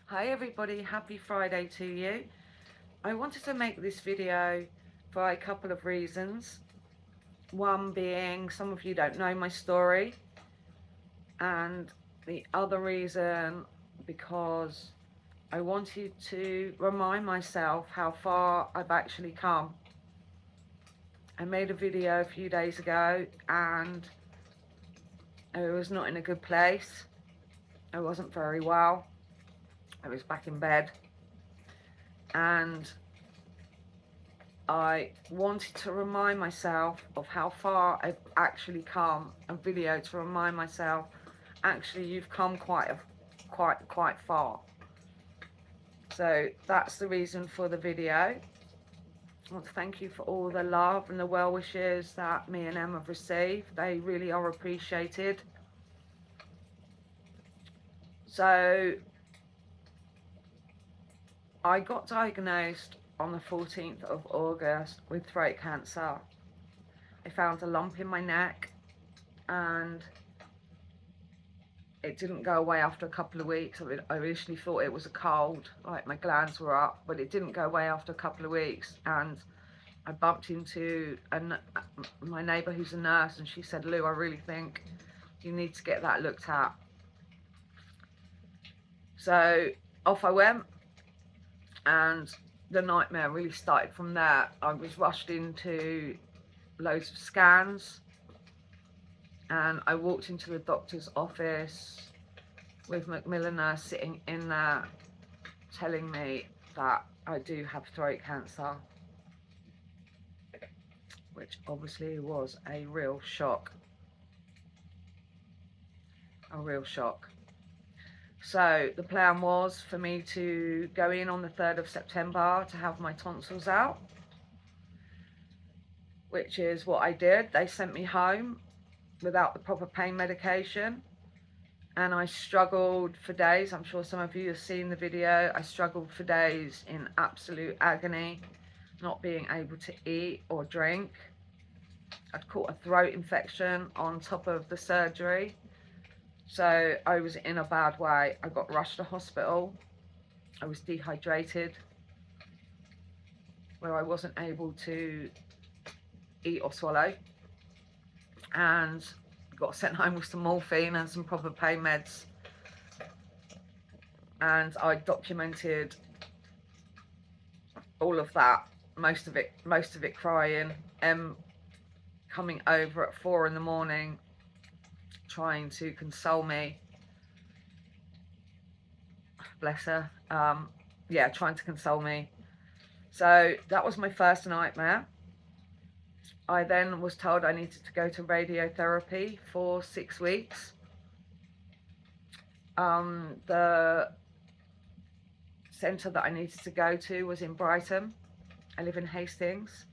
Hi everybody, happy Friday to you. I wanted to make this video for a couple of reasons. One being some of you don't know my story, and the other reason because I wanted to remind myself how far I've actually come. I made a video a few days ago and I was not in a good place. I wasn't very well. I was back in bed and I wanted to remind myself of how far I've actually come. A video to remind myself, actually you've come quite far. So that's the reason for the video. I want to thank you for all the love and the well wishes that me and Em have received. They really are appreciated. So I got diagnosed on the 14th of August with throat cancer. I found a lump in my neck and it didn't go away after a couple of weeks. I initially thought it was a cold, like my glands were up, but it didn't go away after a couple of weeks. And I bumped into my neighbour who's a nurse, and she said, Lou, I really think you need to get that looked at. So off I went, and the nightmare really started from there. I was rushed into loads of scans, and I walked into the doctor's office with Macmillan nurse sitting in there telling me that I do have throat cancer, which obviously was a real shock. So the plan was for me to go in on the 3rd of September to have my tonsils out, which is what I did. They sent me home without the proper pain medication, and I struggled for days. I'm sure some of you have seen the video. I struggled for days in absolute agony, not being able to eat or drink. I'd caught a throat infection on top of the surgery, so I was in a bad way. I got rushed to hospital. I was dehydrated, where I wasn't able to eat or swallow, and got sent home with some morphine and some proper pain meds. And I documented all of that, most of it crying, coming over at 4 in the morning trying to console me, bless her. Yeah, trying to console me. So that was my first nightmare. I then was told I needed to go to radiotherapy for 6 weeks. The centre that I needed to go to was in Brighton. I live in Hastings,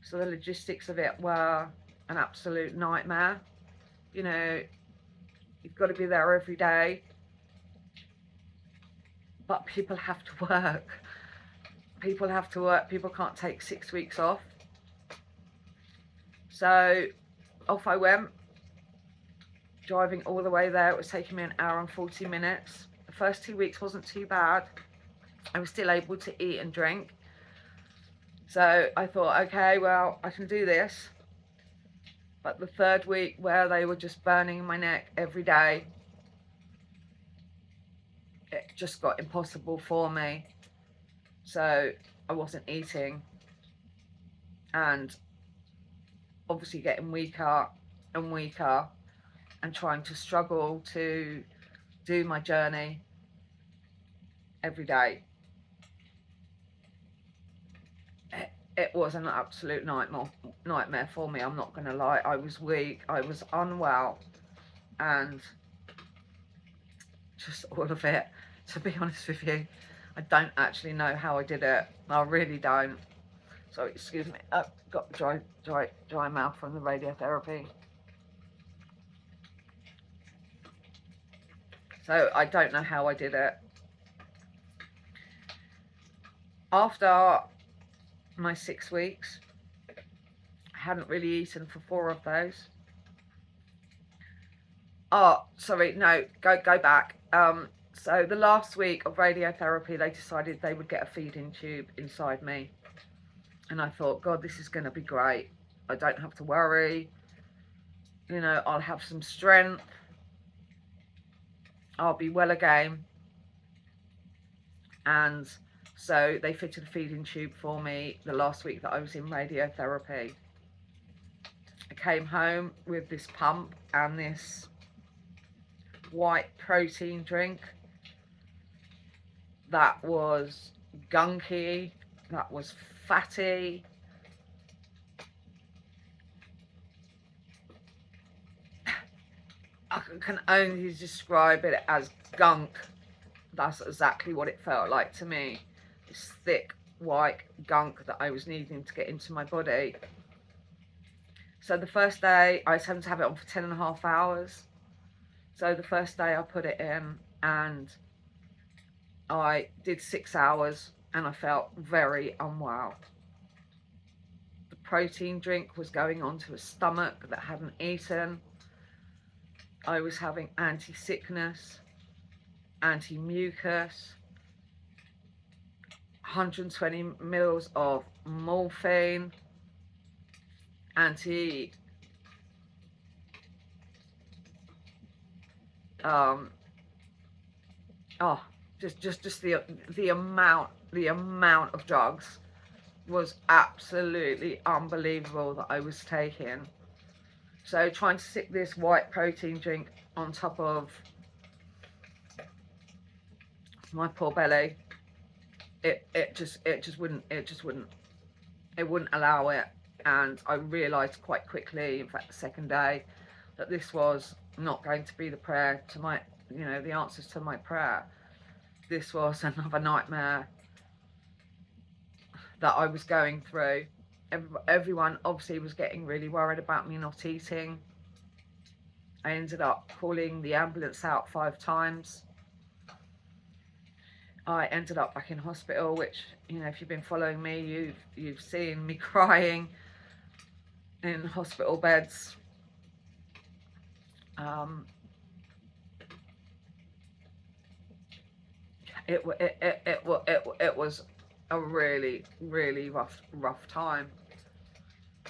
so the logistics of it were an absolute nightmare. You know, you've got to be there every day, but people have to work. People can't take 6 weeks off. So off I went, driving all the way there. It was taking me an hour and 40 minutes. The first 2 weeks wasn't too bad. I was still able to eat and drink. So I thought, okay, well, I can do this. But the 3rd week, where they were just burning my neck every day, it just got impossible for me. So I wasn't eating, and obviously getting weaker and weaker, and trying to struggle to do my journey every day. It was an absolute nightmare for me, I'm not going to lie. I was weak, I was unwell, and just all of it. To be honest with you, I don't actually know how I did it. I really don't. So excuse me, I've got dry mouth from the radiotherapy. So I don't know how I did it. After my 6 weeks, I hadn't really eaten for 4 of those. Oh, sorry, no, go back. So the last week of radiotherapy, they decided they would get a feeding tube inside me. And I thought, God, this is going to be great. I don't have to worry. You know, I'll have some strength. I'll be well again. And so they fitted a feeding tube for me the last week that I was in radiotherapy. I came home with this pump and this white protein drink that was gunky, that was fatty. I can only describe it as gunk. That's exactly what it felt like to me. This thick white gunk that I was needing to get into my body. So the first day, I was having to have it on for 10.5 hours. So the first day I put it in and I did 6 hours and I felt very unwell. The protein drink was going onto a stomach that hadn't eaten. I was having anti-sickness, anti-mucus, 120 mils of morphine, just the amount of drugs was absolutely unbelievable that I was taking. So trying to stick this white protein drink on top of my poor belly, it wouldn't allow it. And I realised quite quickly, in fact the second day, that this was not going to be the prayer to my, you know, the answers to my prayer. This was another nightmare that I was going through. Everyone obviously was getting really worried about me not eating. I ended up calling the ambulance out 5 times. I ended up back in hospital, which, you know, if you've been following me, you've seen me crying in hospital beds. It was a really, really rough time.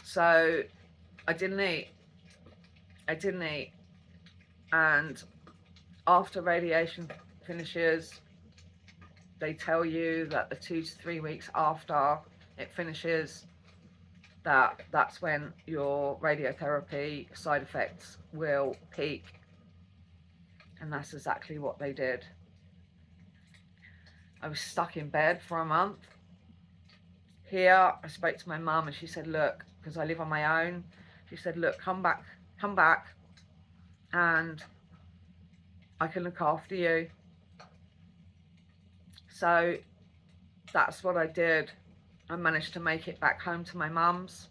So I didn't eat, and after radiation finishes, they tell you that the 2 to 3 weeks after it finishes, that's when your radiotherapy side effects will peak. And that's exactly what they did. I was stuck in bed for a month. Here, I spoke to my mum and she said, look, because I live on my own, she said, look, come back, and I can look after you. So that's what I did. I managed to make it back home to my mum's.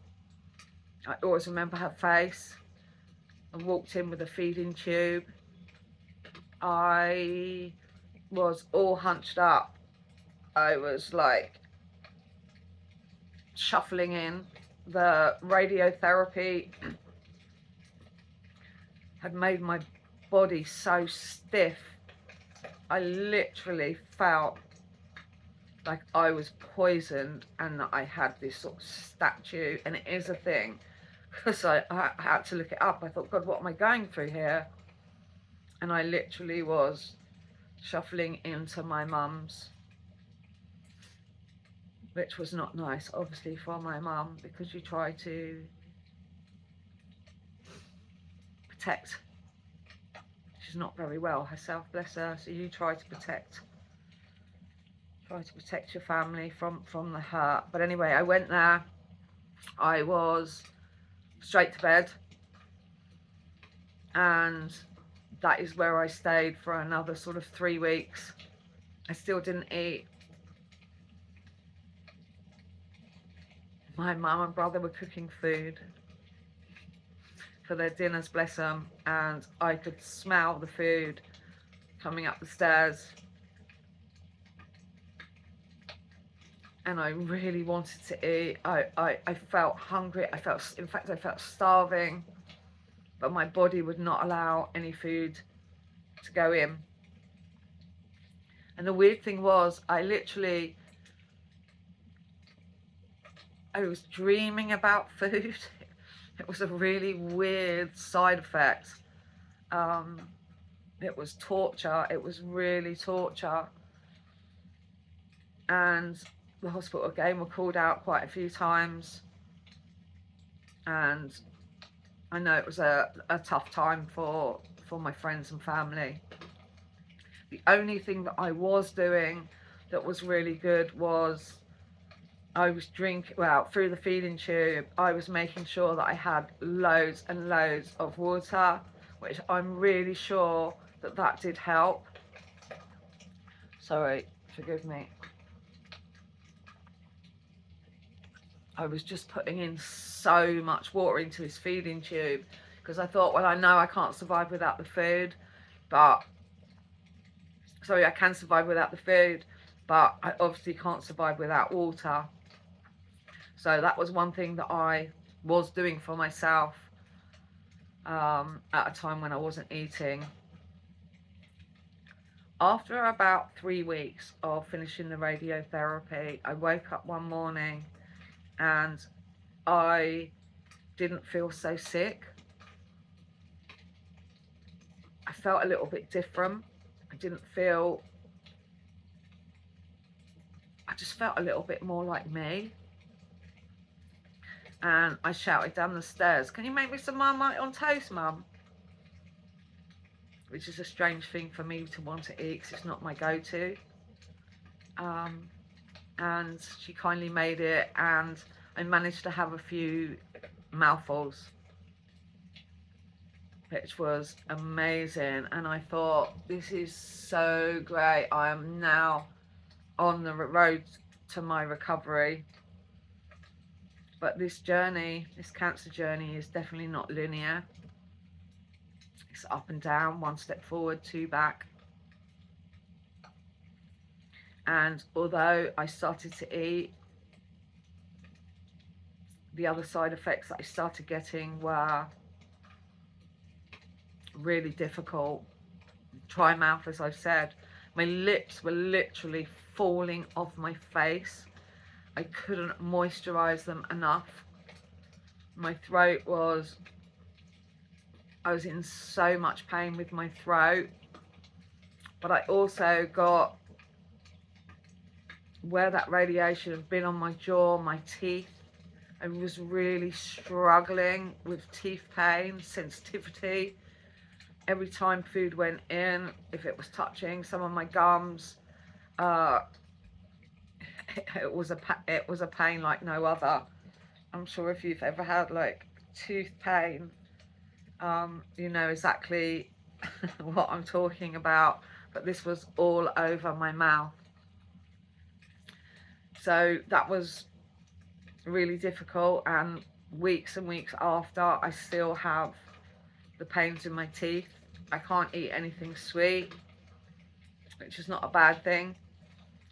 I always remember her face. I walked in with a feeding tube. I was all hunched up. I was like shuffling in. The radiotherapy had made my body so stiff. I literally felt like I was poisoned and that I had this sort of statue, and it is a thing, because I had to look it up. I thought, God, what am I going through here? And I literally was shuffling into my mum's, which was not nice, obviously, for my mum, because you try to protect. She's not very well herself, bless her, so you try to protect your family from the hurt. But anyway, I went there. I was straight to bed, and that is where I stayed for another sort of 3 weeks. I still didn't eat. My mum and brother were cooking food for their dinners, bless them, and I could smell the food coming up the stairs. And I really wanted to eat. I felt hungry. In fact, I felt starving, but my body would not allow any food to go in. And the weird thing was, I was dreaming about food. It was a really weird side effect. It was torture. It was really torture. And the hospital again were called out quite a few times. And I know it was a tough time for my friends and family. The only thing that I was doing that was really good was I was drinking, well, through the feeding tube, I was making sure that I had loads and loads of water, which I'm really sure that did help. Sorry, forgive me. I was just putting in so much water into this feeding tube because I thought, well, I know I can't survive without the food, but sorry, I can survive without the food, but I obviously can't survive without water. So that was one thing that I was doing for myself at a time when I wasn't eating. After about 3 weeks of finishing the radiotherapy, I woke up one morning and I didn't feel so sick. I felt a little bit different. I just felt a little bit more like me. And I shouted down the stairs, "Can you make me some Marmite on toast, Mum?" Which is a strange thing for me to want to eat because it's not my go-to. And she kindly made it, and I managed to have a few mouthfuls, which was amazing. And I thought, this is so great. I am now on the road to my recovery. But this journey, this cancer journey, is definitely not linear. It's up and down, one step forward, two back. And although I started to eat, the other side effects that I started getting were really difficult. Dry mouth, as I've said. My lips were literally falling off my face. I couldn't moisturize them enough. My throat was, I was in so much pain with my throat. But I also got, where that radiation had been on my jaw, my teeth, I was really struggling with teeth pain, sensitivity. Every time food went in, if it was touching some of my gums, it was a pain like no other. I'm sure if you've ever had like tooth pain, you know exactly what I'm talking about. But this was all over my mouth. So that was really difficult, and weeks and weeks after, I still have the pains in my teeth. I can't eat anything sweet, which is not a bad thing.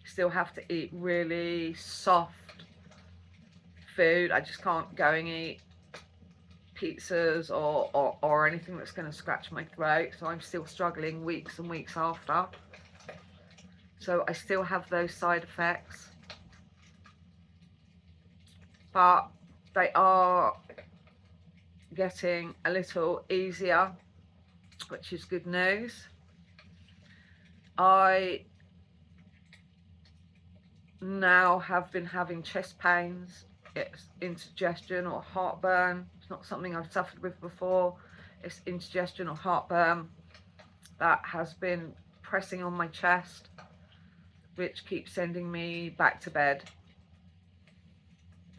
Still have to eat really soft food. I just can't go and eat pizzas or anything that's going to scratch my throat. So I'm still struggling weeks and weeks after. So I still have those side effects, but they are getting a little easier, which is good news. I now have been having chest pains. It's indigestion or heartburn. It's not something I've suffered with before. It's indigestion or heartburn that has been pressing on my chest, which keeps sending me back to bed.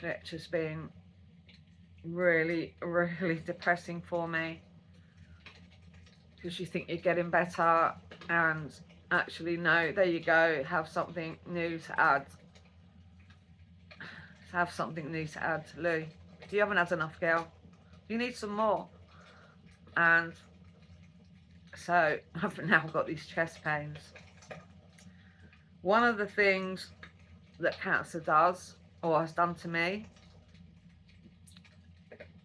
Which has been really, really depressing for me, because you think you're getting better, and actually no, there you go, have something new to add. Have something new to add, Lou. You haven't had enough, girl. You need some more. And so I've now got these chest pains. One of the things that cancer does, or has done to me,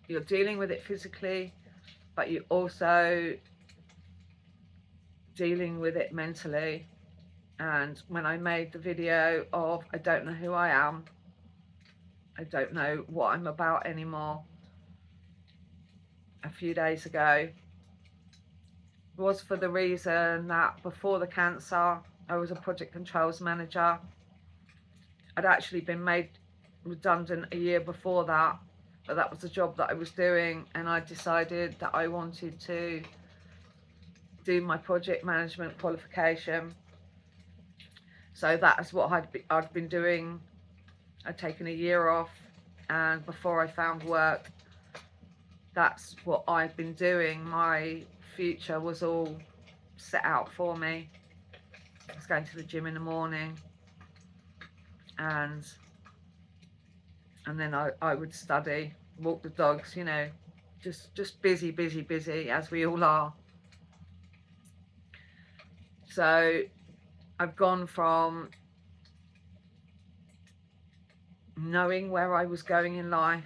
you're dealing with it physically, but you're also dealing with it mentally. And when I made the video of I don't know who I am, I don't know what I'm about anymore, a few days ago, was for the reason that before the cancer, I was a project controls manager. I'd actually been made redundant a year before that, but that was the job that I was doing, and I decided that I wanted to do my project management qualification. So that's what I'd been doing. I'd taken a year off, and before I found work, that's what I'd been doing. My future was all set out for me. I was going to the gym in the morning, and then I would study, walk the dogs, you know, just busy, as we all are. So I've gone from knowing where I was going in life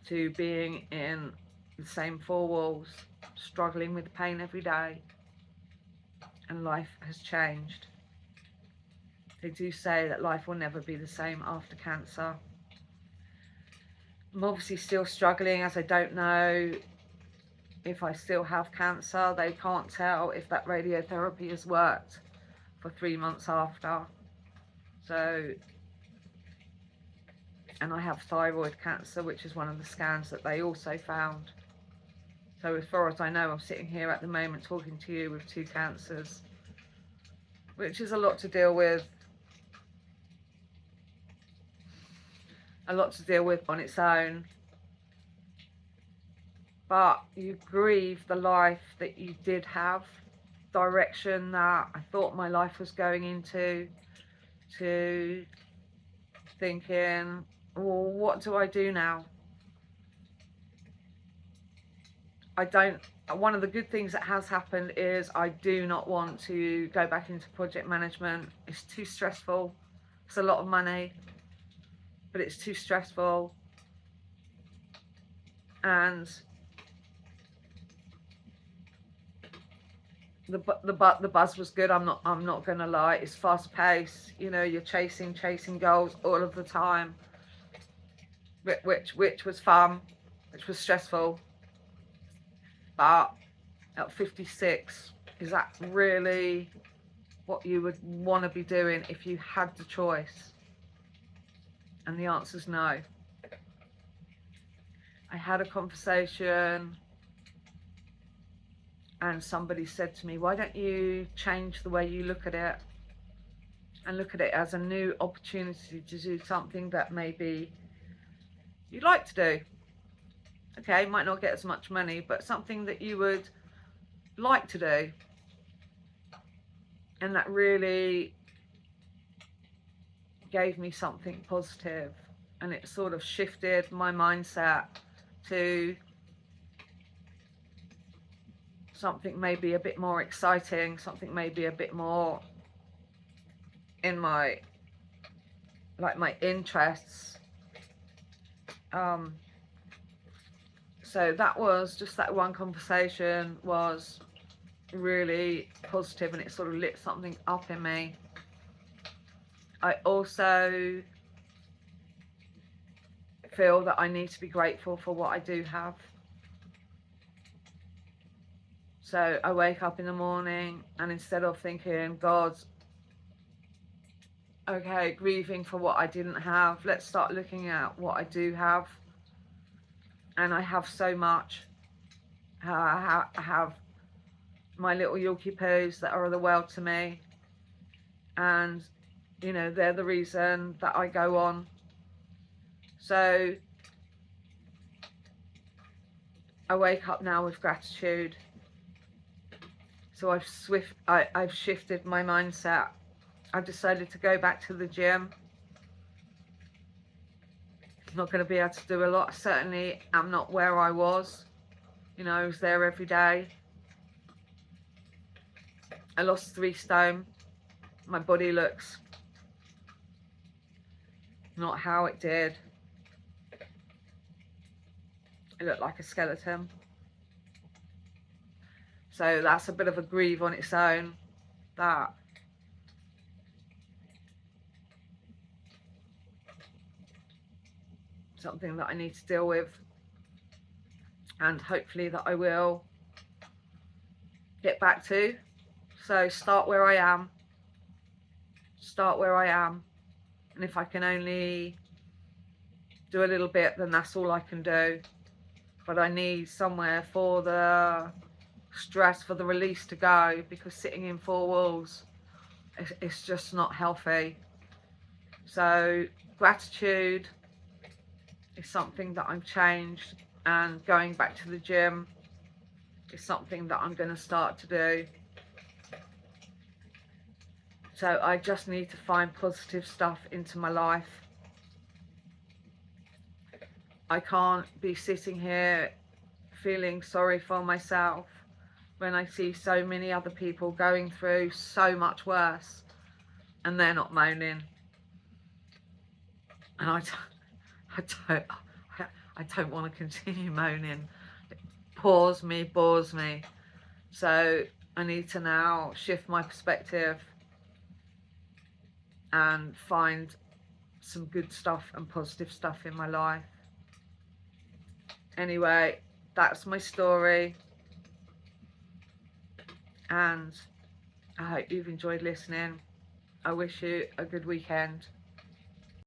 to being in the same four walls, struggling with pain every day, and life has changed. They do say that life will never be the same after cancer. I'm obviously still struggling, as I don't know if I still have cancer. They can't tell if that radiotherapy has worked for 3 months after. So, and I have thyroid cancer, which is one of the scans that they also found. So as far as I know, I'm sitting here at the moment talking to you with 2 cancers, which is a lot to deal with. A lot to deal with on its own. But you grieve the life that you did have, direction that I thought my life was going into, to thinking, well, what do I do now? One of the good things that has happened is I do not want to go back into project management. It's too stressful. It's a lot of money, but it's too stressful. And the buzz was good. I'm not gonna lie. It's fast paced. You know, you're chasing goals all of the time, which was fun, which was stressful. But at 56, is that really what you would want to be doing if you had the choice? And the answer's no. I had a conversation and somebody said to me, why don't you change the way you look at it and look at it as a new opportunity to do something that maybe you'd like to do. Okay, might not get as much money, but something that you would like to do. And that really gave me something positive, and it sort of shifted my mindset to something maybe a bit more exciting, something maybe a bit more in my interests. So that was just, that one conversation was really positive, and it sort of lit something up in me. I also feel that I need to be grateful for what I do have. So I wake up in the morning, and instead of thinking, God, okay, grieving for what I didn't have, let's start looking at what I do have. And I have so much. I have my little Yorkie poos that are the world to me, and you know, they're the reason that I go on. So I wake up now with gratitude. So I've shifted my mindset. I've decided to go back to the gym. I'm not going to be able to do a lot. Certainly I'm not where I was. You know, I was there every day. I lost 3 stone. My body looks not how it did. It looked like a skeleton. So that's a bit of a grieve on its own, that something that I need to deal with, and hopefully that I will get back to. So start where I am, and if I can only do a little bit, then that's all I can do. But I need somewhere for the stress, for the release to go, because sitting in four walls, it's just not healthy. So gratitude is something that I've changed, and going back to the gym is something that I'm going to start to do. So I just need to find positive stuff into my life. I can't be sitting here feeling sorry for myself when I see so many other people going through so much worse and they're not moaning. And I don't want to continue moaning. It bores me. So I need to now shift my perspective and find some good stuff and positive stuff in my life. Anyway, that's my story, and I hope you've enjoyed listening. I wish you a good weekend.